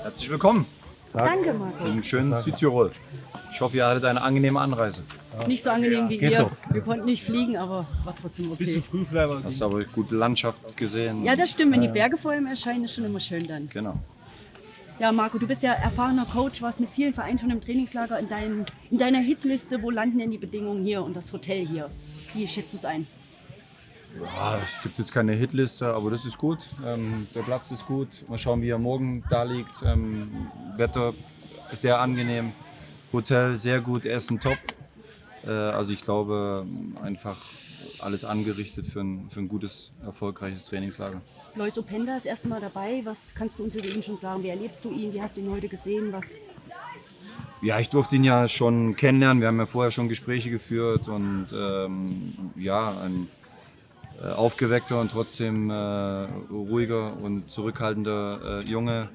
Herzlich willkommen Danke, Marco. im schönen Südtirol. Ich hoffe, ihr hattet eine angenehme Anreise. Nicht so angenehm wie Geht ihr. so. Wir konnten nicht fliegen, aber war trotzdem okay. Bisschen früh vielleicht, aber Hast aber gute Landschaft gesehen. Ja, das stimmt. Wenn die Berge vor allem erscheinen, ist schon immer schön dann. Genau. Ja, Marco, du bist ja erfahrener Coach, warst mit vielen Vereinen schon im Trainingslager. In deiner Hitliste, wo landen denn die Bedingungen hier und das Hotel hier? Wie schätzt du es ein? Ja, es gibt jetzt keine Hitliste, aber das ist gut. Der Platz ist gut. Mal schauen, wie er morgen da liegt. Wetter sehr angenehm. Hotel sehr gut, Essen top. Also ich glaube, einfach alles angerichtet für ein gutes, erfolgreiches Trainingslager. Lois Openda ist das erste Mal dabei. Was kannst du uns über ihn schon sagen? Wie erlebst du ihn? Wie hast du ihn heute gesehen? Ja, ich durfte ihn ja schon kennenlernen. Wir haben ja vorher schon Gespräche geführt und ein aufgeweckter und trotzdem ruhiger und zurückhaltender Junge,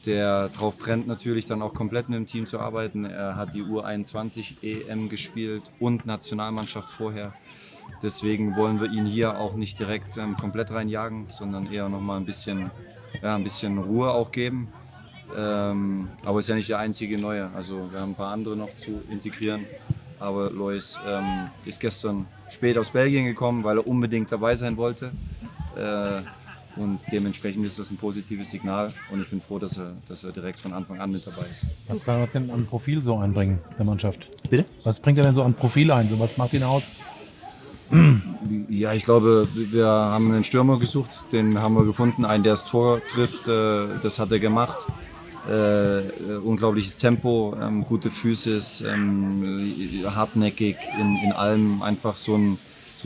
der drauf brennt, natürlich dann auch komplett mit dem Team zu arbeiten. Er hat die U21 EM gespielt und Nationalmannschaft vorher. Deswegen wollen wir ihn hier auch nicht direkt komplett reinjagen, sondern eher noch mal ein bisschen Ruhe auch geben. Aber ist ja nicht der einzige Neue. Also wir haben ein paar andere noch zu integrieren. Aber Lois ist gestern spät aus Belgien gekommen, weil er unbedingt dabei sein wollte. Und dementsprechend ist das ein positives Signal. Und ich bin froh, dass er direkt von Anfang an mit dabei ist. was kann er denn an Profil so einbringen, der Mannschaft? Bitte? Was bringt er denn so an Profil ein? So, was macht ihn aus? Ja, ich glaube, wir haben einen Stürmer gesucht, den haben wir gefunden, einen, der das Tor trifft, das hat er gemacht. Unglaubliches Tempo, gute Füße, ist hartnäckig in allem, einfach so ein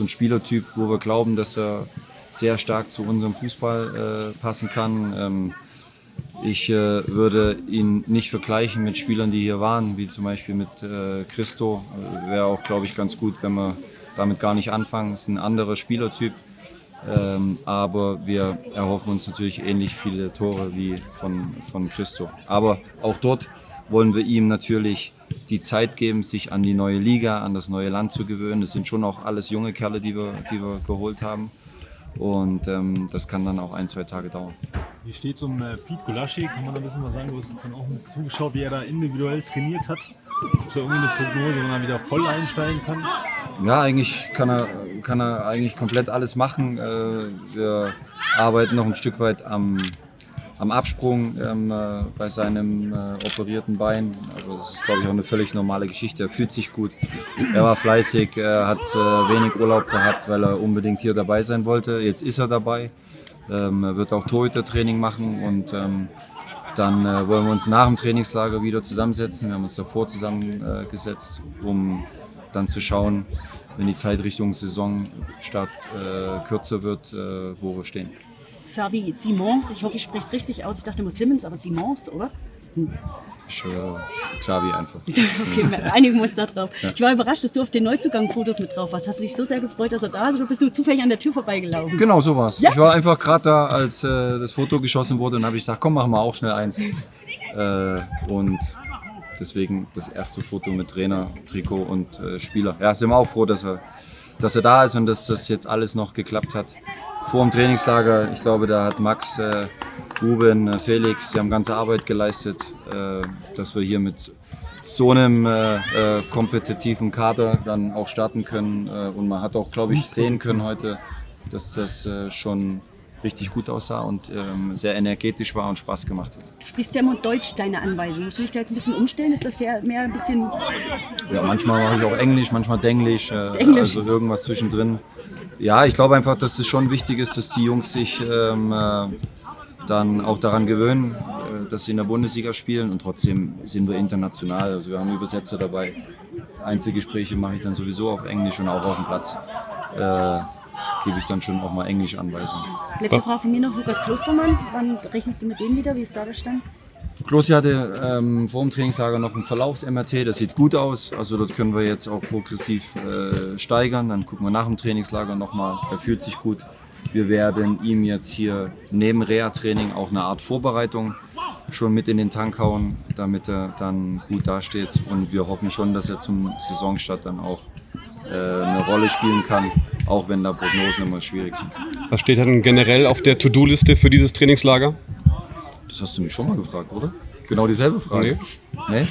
Spielertyp, wo wir glauben, dass er sehr stark zu unserem Fußball passen kann. Ich würde ihn nicht vergleichen mit Spielern, die hier waren, wie zum Beispiel mit Christo. Wäre auch, glaube ich, ganz gut, wenn wir damit gar nicht anfangen. Es ist ein anderer Spielertyp, aber wir erhoffen uns natürlich ähnlich viele Tore wie von Christo. Aber auch dort wollen wir ihm natürlich die Zeit geben, sich an die neue Liga, an das neue Land zu gewöhnen. Das sind schon auch alles junge Kerle, die wir geholt haben. Und das kann dann auch 1-2 Tage dauern. Wie steht es um Pete Gulaschi? Kann man da ein bisschen was sagen? Du hast dann auch zugeschaut, wie er da individuell trainiert hat. Gibt es da irgendwie eine Prognose, wo man wieder voll einsteigen kann? Ja, eigentlich kann er eigentlich komplett alles machen. Wir arbeiten noch ein Stück weit am Absprung bei seinem operierten Bein. Aber das ist, glaube ich, auch eine völlig normale Geschichte. Er fühlt sich gut. Er war fleißig, er hat wenig Urlaub gehabt, weil er unbedingt hier dabei sein wollte. Jetzt ist er dabei. Er wird auch Torhütertraining machen und dann wollen wir uns nach dem Trainingslager wieder zusammensetzen. Wir haben uns davor zusammengesetzt, um dann zu schauen, wenn die Zeit Richtung Saisonstart kürzer wird, wo wir stehen. Xavi Simons, ich hoffe, ich spreche es richtig aus. Ich dachte immer Simmons, aber Simons, oder? Xavi einfach. Okay, wir einigen uns da drauf. Ja. Ich war überrascht, dass du auf den Neuzugang-Fotos mit drauf warst. Hast du dich so sehr gefreut, dass er da ist, oder bist du zufällig an der Tür vorbeigelaufen? Genau, so war es. Ja? Ich war einfach gerade da, als das Foto geschossen wurde und habe ich gesagt, komm, machen wir auch schnell eins. Und deswegen das erste Foto mit Trainer, Trikot und Spieler. Ja, sind wir auch froh, dass er da ist und dass das jetzt alles noch geklappt hat. Vor dem Trainingslager, ich glaube, da hat Max, Ruben, Felix, sie haben ganze Arbeit geleistet, dass wir hier mit so einem kompetitiven Kader dann auch starten können. Und man hat auch, glaube ich, sehen können heute, dass das schon richtig gut aussah und sehr energetisch war und Spaß gemacht hat. Du sprichst ja immer Deutsch, deine Anweisung. Musst du dich da jetzt ein bisschen umstellen? Ist das ja mehr ein bisschen... Ja, manchmal mache ich auch Englisch, manchmal Denglisch, also irgendwas zwischendrin. Ja, ich glaube einfach, dass es schon wichtig ist, dass die Jungs sich dann auch daran gewöhnen, dass sie in der Bundesliga spielen und trotzdem sind wir international. Also wir haben Übersetzer dabei. Einzelgespräche mache ich dann sowieso auf Englisch und auch auf dem Platz gebe ich dann schon auch mal Englisch-Anweisungen. Letzte Frage von mir noch, Lukas Klostermann. Wann rechnest du mit dem wieder? Wie ist da der Stand? Klosi hatte vor dem Trainingslager noch ein Verlaufs-MRT, das sieht gut aus. Also dort können wir jetzt auch progressiv steigern. Dann gucken wir nach dem Trainingslager nochmal, er fühlt sich gut. Wir werden ihm jetzt hier neben Reha-Training auch eine Art Vorbereitung schon mit in den Tank hauen, damit er dann gut dasteht. Und wir hoffen schon, dass er zum Saisonstart dann auch eine Rolle spielen kann, auch wenn da Prognosen immer schwierig sind. Was steht dann generell auf der To-Do-Liste für dieses Trainingslager? Das hast du mich schon mal gefragt, oder? Genau dieselbe Frage. Nee?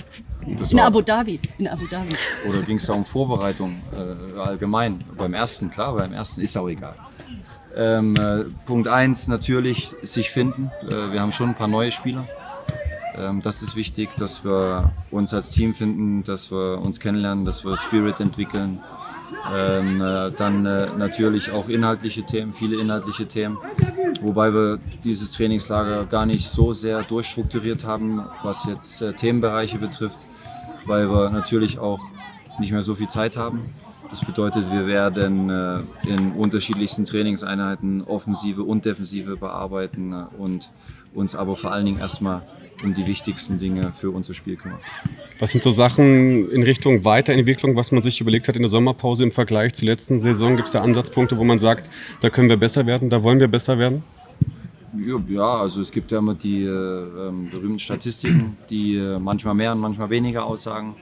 Das In war, Abu Dhabi. In Abu Dhabi. oder ging es da um Vorbereitung allgemein? Beim ersten, klar, beim ersten ist auch egal. Punkt 1 natürlich sich finden. Wir haben schon ein paar neue Spieler. Das ist wichtig, dass wir uns als Team finden, dass wir uns kennenlernen, dass wir Spirit entwickeln. Dann natürlich auch inhaltliche Themen, viele inhaltliche Themen. Wobei wir dieses Trainingslager gar nicht so sehr durchstrukturiert haben, was jetzt Themenbereiche betrifft, weil wir natürlich auch nicht mehr so viel Zeit haben. Das bedeutet, wir werden in unterschiedlichsten Trainingseinheiten Offensive und Defensive bearbeiten und uns aber vor allen Dingen erstmal um die wichtigsten Dinge für unser Spiel kümmern. Was sind so Sachen in Richtung Weiterentwicklung, was man sich überlegt hat in der Sommerpause im Vergleich zur letzten Saison? Gibt es da Ansatzpunkte, wo man sagt, da können wir besser werden, da wollen wir besser werden? Ja, also es gibt ja immer die berühmten Statistiken, die manchmal mehr und manchmal weniger aussagen.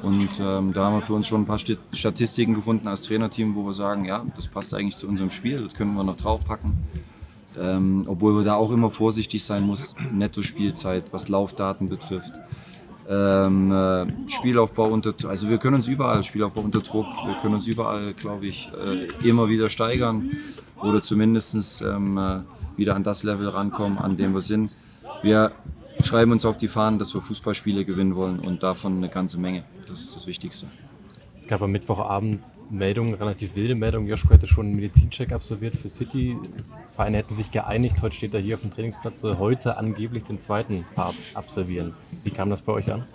Und da haben wir für uns schon ein paar Statistiken gefunden als Trainerteam, wo wir sagen, ja, das passt eigentlich zu unserem Spiel, das können wir noch draufpacken. Obwohl wir da auch immer vorsichtig sein muss, Netto-Spielzeit, was Laufdaten betrifft. Spielaufbau also wir können uns überall, Spielaufbau unter Druck, wir können uns überall, glaube ich, immer wieder steigern oder zumindest wieder an das Level rankommen, an dem wir sind. Wir schreiben uns auf die Fahnen, dass wir Fußballspiele gewinnen wollen und davon eine ganze Menge. Das ist das Wichtigste. Es gab am Mittwochabend Meldungen, relativ wilde Meldungen. Joschko hätte schon einen Medizincheck absolviert für City. Vereine hätten sich geeinigt. Heute steht er hier auf dem Trainingsplatz, soll heute angeblich den zweiten Part absolvieren. Wie kam das bei euch an?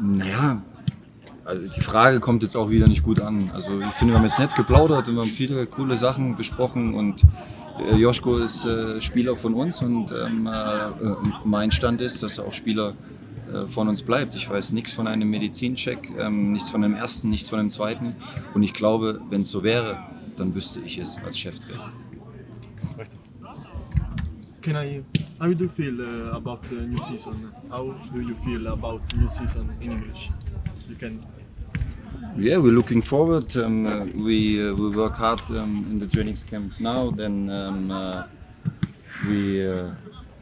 Naja, also die Frage kommt jetzt auch wieder nicht gut an. Also ich finde, wir haben jetzt nett geplaudert und wir haben viele coole Sachen besprochen und Joschko ist Spieler von uns und mein Stand ist, dass er auch Spieler von uns bleibt. Ich weiß nichts von einem Medizincheck, nichts von dem ersten, nichts von dem zweiten und ich glaube, wenn es so wäre, dann wüsste ich es als Cheftrainer. How do you feel about new season? How do you feel about new season in English? You can. Yeah, we're looking forward. We will work hard in the training camp now. Then we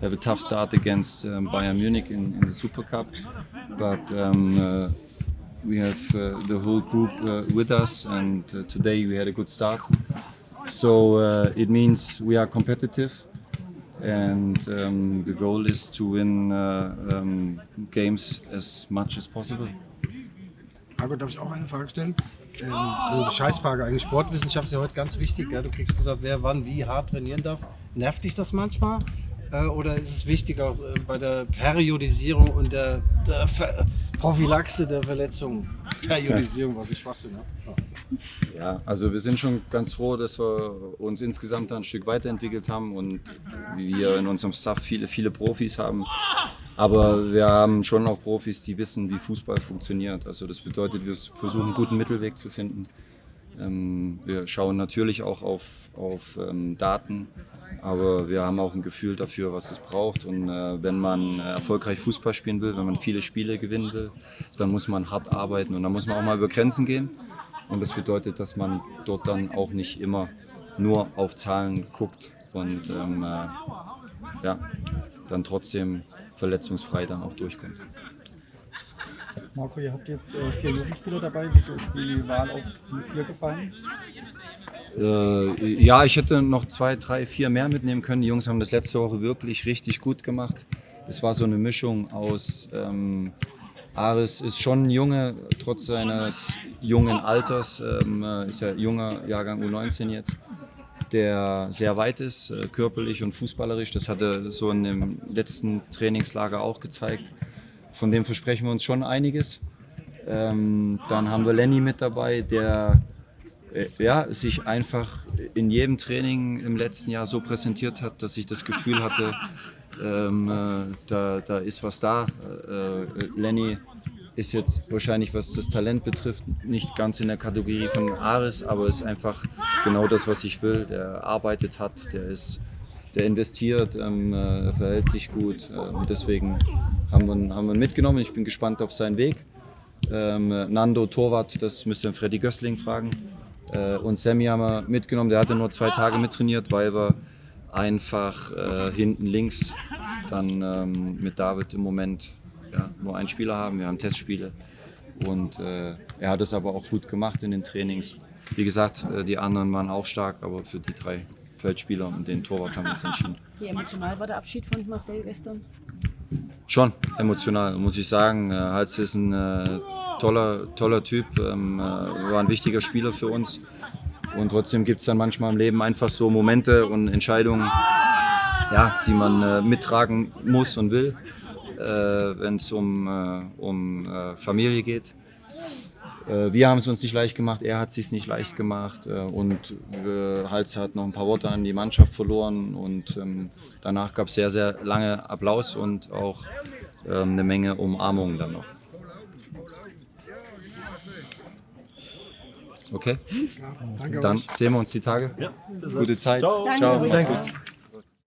have a tough start against Bayern Munich in the Super Cup, but we have the whole group with us, and today we had a good start. So it means we are competitive, and the goal is to win games as much as possible. Marco, darf ich auch eine Frage stellen? Also eine Scheißfrage eigentlich. Sportwissenschaft ist ja heute ganz wichtig. Ja? Du kriegst gesagt, wer wann wie hart trainieren darf. Nervt dich das manchmal? Oder ist es wichtig auch bei der Periodisierung und der Prophylaxe der Verletzungen? Periodisierung, was ich Schwachsinn, ne? Ja, also wir sind schon ganz froh, dass wir uns insgesamt ein Stück weiterentwickelt haben und wir in unserem Staff viele Profis haben. Aber wir haben schon auch Profis, die wissen, wie Fußball funktioniert. Also das bedeutet, wir versuchen einen guten Mittelweg zu finden. Wir schauen natürlich auch auf Daten, aber wir haben auch ein Gefühl dafür, was es braucht. Und wenn man erfolgreich Fußball spielen will, wenn man viele Spiele gewinnen will, dann muss man hart arbeiten und dann muss man auch mal über Grenzen gehen. Und das bedeutet, dass man dort dann auch nicht immer nur auf Zahlen guckt und dann trotzdem verletzungsfrei dann auch durchkommt. Marco, ihr habt jetzt 4 Jugendspieler dabei. Wieso ist die Wahl auf die 4 gefallen? Ja, ich hätte noch 2, 3, 4 mehr mitnehmen können. Die Jungs haben das letzte Woche wirklich richtig gut gemacht. Es war so eine Mischung aus Aris ist schon ein Junge, trotz seines jungen Alters, ist ja junger Jahrgang U19 jetzt, der sehr weit ist, körperlich und fußballerisch. Das hat er so in dem letzten Trainingslager auch gezeigt. Von dem versprechen wir uns schon einiges. Dann haben wir Lenny mit dabei, der sich einfach in jedem Training im letzten Jahr so präsentiert hat, dass ich das Gefühl hatte, da ist was da. Lenny ist jetzt wahrscheinlich, was das Talent betrifft, nicht ganz in der Kategorie von Aris, aber ist einfach genau das, was ich will. Der arbeitet hart, der investiert, verhält sich gut und deswegen haben wir ihn mitgenommen. Ich bin gespannt auf seinen Weg. Nando, Torwart, das müsst ihr Freddy Gößling fragen. Und Sammy haben wir mitgenommen, der hatte nur 2 Tage mittrainiert, weil wir einfach hinten links dann mit David im Moment nur einen Spieler haben. Wir haben Testspiele und er hat es aber auch gut gemacht in den Trainings. Wie gesagt, die anderen waren auch stark, aber für die 3 Feldspieler und den Torwart haben wir uns entschieden. Wie emotional war der Abschied von Marcel gestern? Schon emotional, muss ich sagen. Hals ist ein toller Typ, war ein wichtiger Spieler für uns. Und trotzdem gibt es dann manchmal im Leben einfach so Momente und Entscheidungen, die man mittragen muss und will, wenn es um Familie geht. Wir haben es uns nicht leicht gemacht, er hat es sich nicht leicht gemacht und Hals hat noch ein paar Worte an die Mannschaft verloren und danach gab es sehr, sehr lange Applaus und auch eine Menge Umarmungen dann noch. Okay? Danke Dann euch. sehen wir uns die Tage. Ja, bis dann. Gute Zeit. Ciao. Danke. Ciao. Macht's Danke. gut.